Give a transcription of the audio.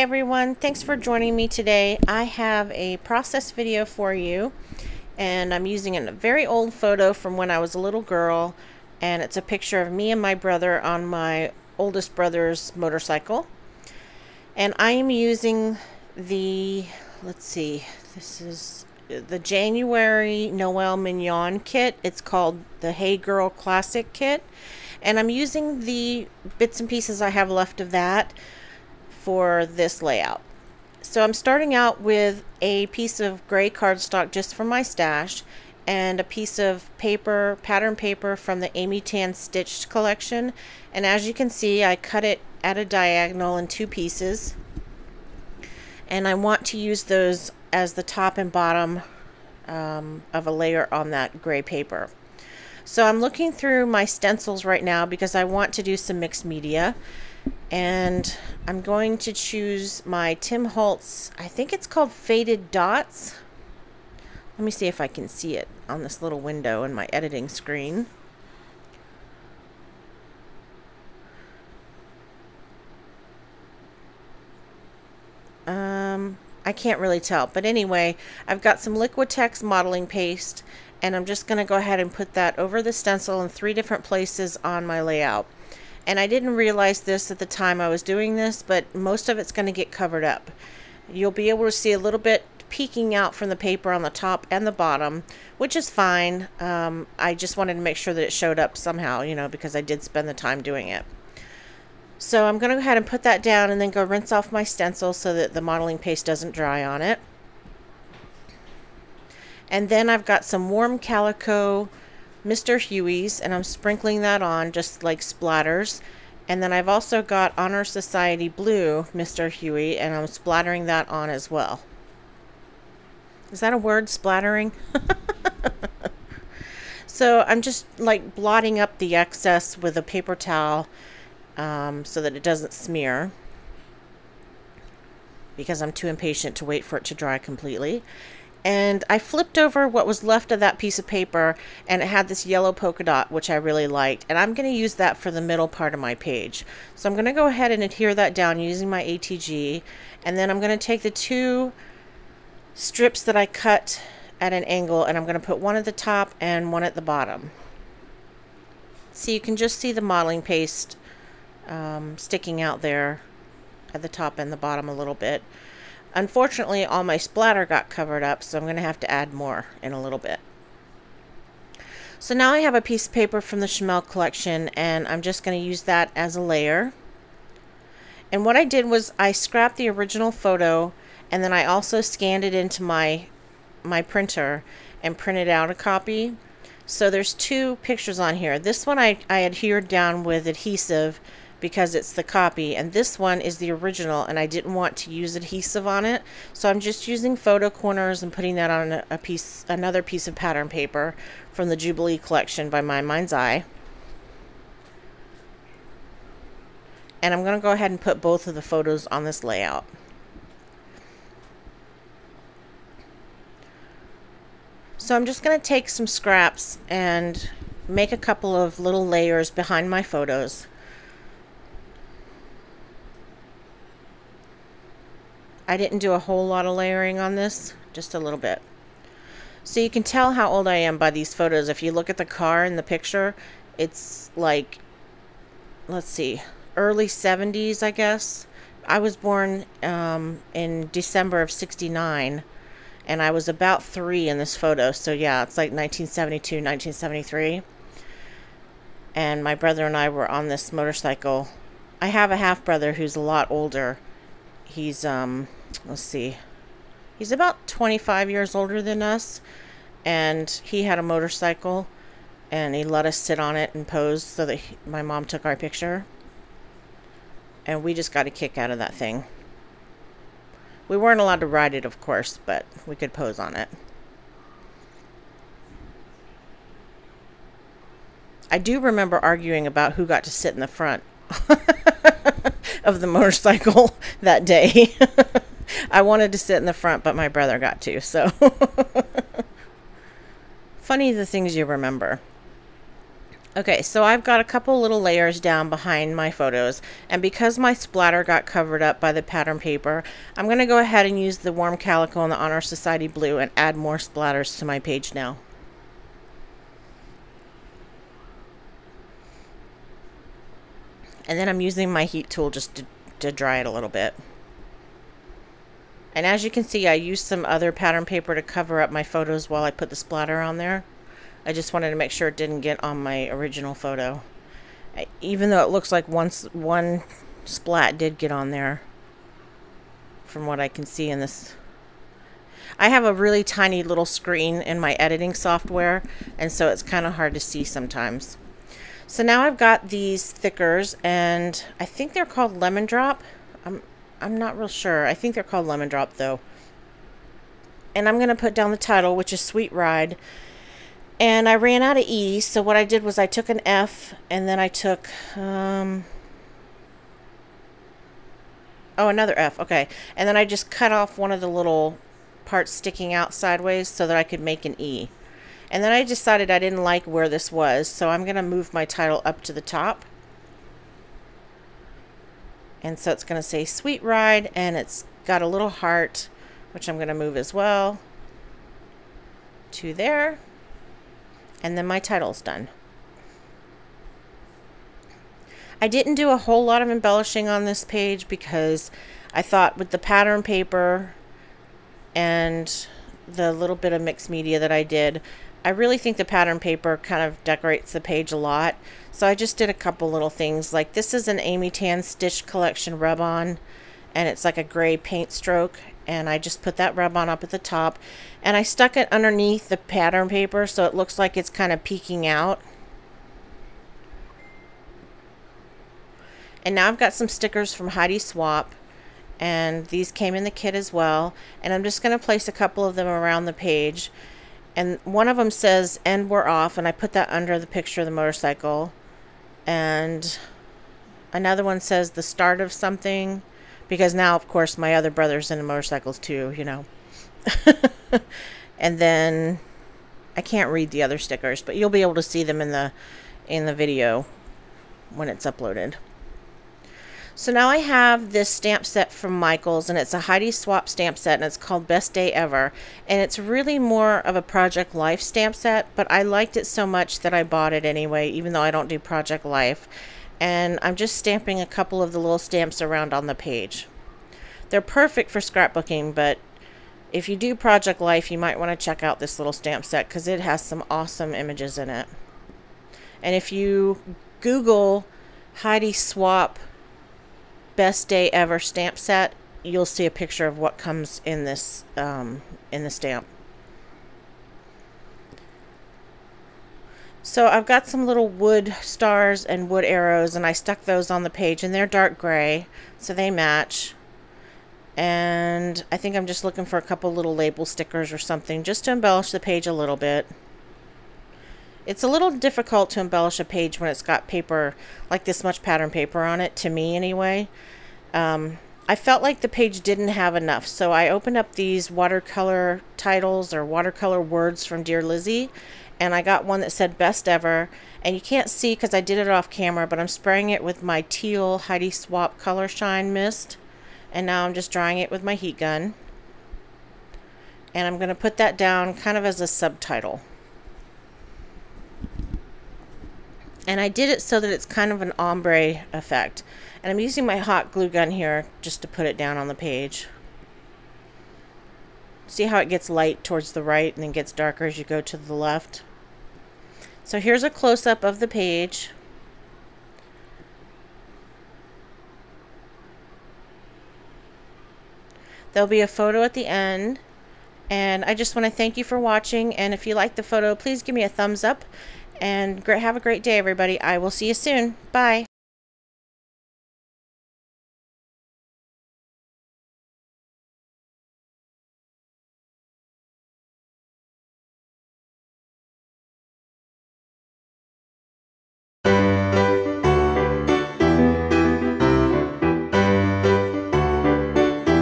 everyone, thanks for joining me today. I have a process video for you, and I'm using a very old photo from when I was a little girl, and it's a picture of me and my brother on my oldest brother's motorcycle. And I am using the, this is the January Noel Mignon kit. It's called the Hey Girl Classic kit, and I'm using the bits and pieces I have left of that for this layout. So I'm starting out with a piece of gray cardstock just for my stash, and a piece of paper, pattern paper from the Amy Tan Stitched collection. And as you can see, I cut it at a diagonal in two pieces, and I want to use those as the top and bottom of a layer on that gray paper. So I'm looking through my stencils right now because I want to do some mixed media, and I'm going to choose my Tim Holtz, I think it's called Faded Dots. Let me see if I can see it on this little window in my editing screen. I can't really tell, but anyway, I've got some Liquitex modeling paste, and I'm just going to go ahead and put that over the stencil in 3 different places on my layout. And I didn't realize this at the time I was doing this, but most of it's going to get covered up. You'll be able to see a little bit peeking out from the paper on the top and the bottom, which is fine. I just wanted to make sure that it showed up somehow, you know, because I did spend the time doing it. So I'm going to go ahead and put that down and then go rinse off my stencil so that the modeling paste doesn't dry on it. And then I've got some warm calico Mr. Huey's, and I'm sprinkling that on just like splatters. And then I've also got Honor Society Blue Mr. Huey, and I'm splattering that on as well. Is that a word, splattering? So I'm just like blotting up the excess with a paper towel so that it doesn't smear, because I'm too impatient to wait for it to dry completely. And I flipped over what was left of that piece of paper, and it had this yellow polka dot, which I really liked, and I'm going to use that for the middle part of my page. So I'm going to go ahead and adhere that down using my ATG, and then I'm going to take the 2 strips that I cut at an angle, and I'm going to put one at the top and one at the bottom. So you can just see the modeling paste sticking out there at the top and the bottom a little bit. Unfortunately, all my splatter got covered up, so I'm going to have to add more in a little bit. So now I have a piece of paper from the Chamel collection, and I'm just going to use that as a layer. And what I did was I scrapped the original photo, and then I also scanned it into my printer and printed out a copy. So there's 2 pictures on here. This one I adhered down with adhesive because it's the copy, and this one is the original, and I didn't want to use adhesive on it, so I'm just using photo corners and putting that on another piece of pattern paper from the Jubilee collection by My Mind's Eye. And I'm going to go ahead and put both of the photos on this layout. So I'm just going to take some scraps and make a couple of little layers behind my photos. I didn't do a whole lot of layering on this, just a little bit. So you can tell how old I am by these photos. If you look at the car in the picture, it's like, let's see, early 70s, I guess. I was born in December of '69, and I was about 3 in this photo. So yeah, it's like 1972, 1973. And my brother and I were on this motorcycle. I have a half-brother who's a lot older. He's, let's see, he's about 25 years older than us, and he had a motorcycle, and he let us sit on it and pose so that my mom took our picture, and we just got a kick out of that thing. We weren't allowed to ride it, of course, but we could pose on it. I do remember arguing about who got to sit in the front of the motorcycle that day. I wanted to sit in the front, but my brother got to, so funny the things you remember. Okay, so I've got a couple little layers down behind my photos, and because my splatter got covered up by the pattern paper, I'm going to go ahead and use the warm calico and the Honor Society blue and add more splatters to my page now. And then I'm using my heat tool just to dry it a little bit. And as you can see, I used some other pattern paper to cover up my photos while I put the splatter on there. I just wanted to make sure it didn't get on my original photo. Even though it looks like one splat did get on there, from what I can see in this. I have a really tiny little screen in my editing software, and so it's kind of hard to see sometimes. So now I've got these thickers, and I think they're called Lemon Drop. I'm not real sure. I think they're called Lemon Drop though. And I'm going to put down the title, which is Sweet Ride. And I ran out of E, so what I did was I took an F, and then I took, oh, another F, okay. And then I just cut off one of the little parts sticking out sideways so that I could make an E. And then I decided I didn't like where this was, so I'm going to move my title up to the top. And so it's going to say Sweet Ride, and it's got a little heart, which I'm going to move as well to there. And then my title's done. I didn't do a whole lot of embellishing on this page because I thought with the pattern paper and the little bit of mixed media that I did, I really think the pattern paper kind of decorates the page a lot. So I just did a couple little things. Like this is an Amy Tan Stitch Collection rub-on, and it's like a gray paint stroke. And I just put that rub-on up at the top, and I stuck it underneath the pattern paper so it looks like it's kind of peeking out. And now I've got some stickers from Heidi Swap, and these came in the kit as well, and I'm just going to place a couple of them around the page. And one of them says "And we're off," and I put that under the picture of the motorcycle. And another one says "The start of something," because now, of course, my other brother's into motorcycles too, you know. And then I can't read the other stickers, but you'll be able to see them in the video when it's uploaded. So now I have this stamp set from Michaels, and it's a Heidi Swap stamp set, and it's called Best Day Ever. And it's really more of a Project Life stamp set, but I liked it so much that I bought it anyway, even though I don't do Project Life. And I'm just stamping a couple of the little stamps around on the page. They're perfect for scrapbooking, but if you do Project Life, you might want to check out this little stamp set because it has some awesome images in it. And if you Google Heidi Swap Best Day Ever stamp set, you'll see a picture of what comes in this in the stamp. So I've got some little wood stars and wood arrows, and I stuck those on the page, and they're dark gray, so they match. And I think I'm just looking for a couple little label stickers or something just to embellish the page a little bit. It's a little difficult to embellish a page when it's got paper, like this much pattern paper on it, to me anyway. I felt like the page didn't have enough, so I opened up these watercolor titles or watercolor words from Dear Lizzie, and I got one that said Best Ever, and you can't see because I did it off camera, but I'm spraying it with my teal Heidi Swap Color Shine Mist, and now I'm just drying it with my heat gun. And I'm going to put that down kind of as a subtitle. And I did it so that it's kind of an ombre effect. And I'm using my hot glue gun here just to put it down on the page. See how it gets light towards the right and then gets darker as you go to the left? So here's a close-up of the page. There'll be a photo at the end. And I just want to thank you for watching. And if you like the photo, please give me a thumbs up. And have a great day, everybody. I will see you soon. Bye.